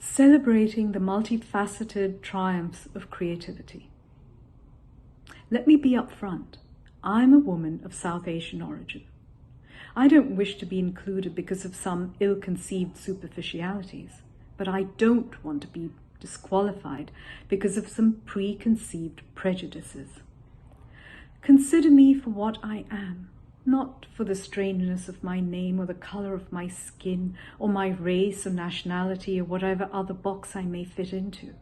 celebrating the multifaceted triumphs of creativity. Let me be upfront. I'm a woman of South Asian origin. I don't wish to be included because of some ill-conceived superficialities, but I don't want to be disqualified because of some preconceived prejudices. Consider me for what I am, not for the strangeness of my name or the color of my skin or my race or nationality or whatever other box I may fit into.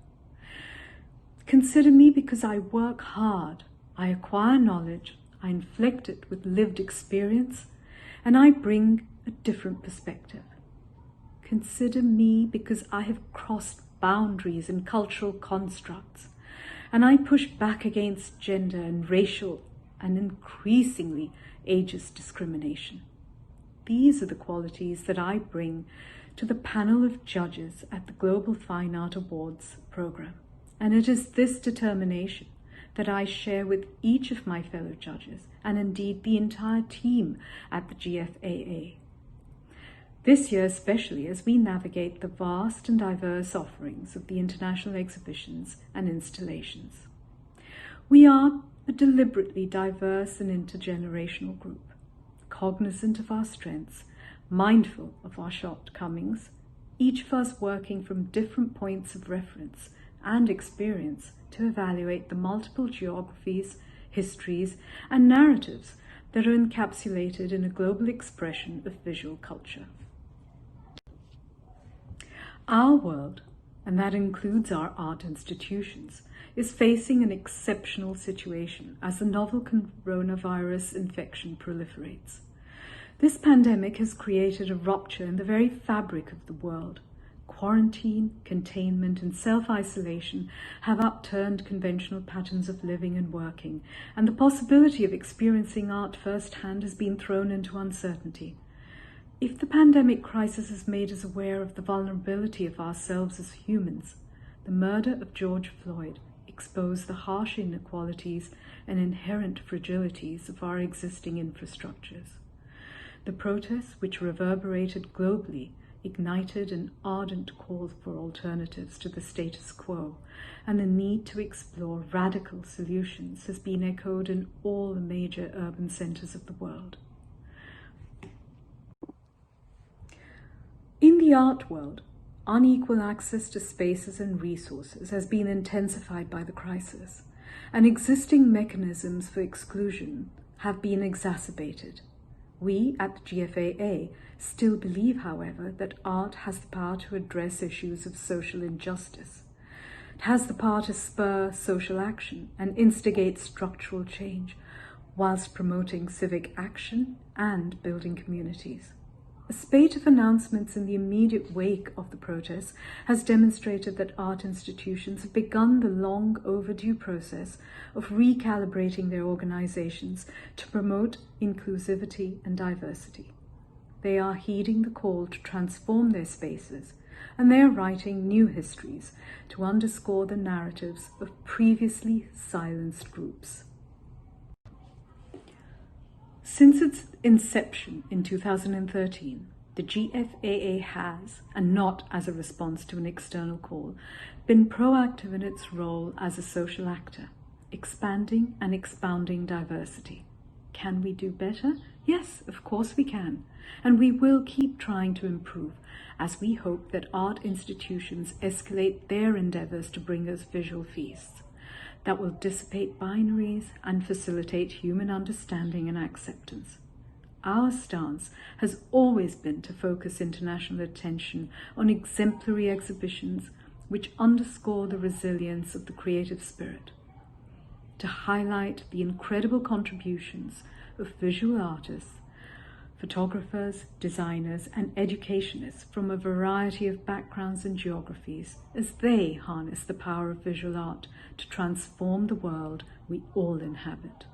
Consider me because I work hard, I acquire knowledge, I inflect it with lived experience, and I bring a different perspective. Consider me because I have crossed boundaries and cultural constructs, and I push back against gender and racial and increasingly ageist discrimination. These are the qualities that I bring to the panel of judges at the Global Fine Art Awards program, and it is this determination that I share with each of my fellow judges, and indeed the entire team at the GFAA. This year especially, as we navigate the vast and diverse offerings of the international exhibitions and installations. We are a deliberately diverse and intergenerational group, cognizant of our strengths, mindful of our shortcomings, each of us working from different points of reference and experience to evaluate the multiple geographies, histories, and narratives that are encapsulated in a global expression of visual culture. Our world, and that includes our art institutions, is facing an exceptional situation as the novel coronavirus infection proliferates. This pandemic has created a rupture in the very fabric of the world. Quarantine, containment, and self-isolation have upturned conventional patterns of living and working, and the possibility of experiencing art firsthand has been thrown into uncertainty. If the pandemic crisis has made us aware of the vulnerability of ourselves as humans, the murder of George Floyd exposed the harsh inequalities and inherent fragilities of our existing infrastructures. The protests, which reverberated globally, ignited an ardent call for alternatives to the status quo, and the need to explore radical solutions has been echoed in all the major urban centers of the world. In the art world, unequal access to spaces and resources has been intensified by the crisis, and existing mechanisms for exclusion have been exacerbated. We at the GFAA still believe, however, that art has the power to address issues of social injustice. It has the power to spur social action and instigate structural change, whilst promoting civic action and building communities. A spate of announcements in the immediate wake of the protests has demonstrated that art institutions have begun the long overdue process of recalibrating their organizations to promote inclusivity and diversity. They are heeding the call to transform their spaces, and they are writing new histories to underscore the narratives of previously silenced groups. Since its inception in 2013, the GFAA has, and not as a response to an external call, been proactive in its role as a social actor, expanding and expounding diversity. Can we do better? Yes, of course we can, and we will keep trying to improve as we hope that art institutions escalate their endeavors to bring us visual feasts that will dissipate binaries and facilitate human understanding and acceptance. Our stance has always been to focus international attention on exemplary exhibitions which underscore the resilience of the creative spirit, to highlight the incredible contributions of visual artists, photographers, designers, and educationists from a variety of backgrounds and geographies as they harness the power of visual art to transform the world we all inhabit.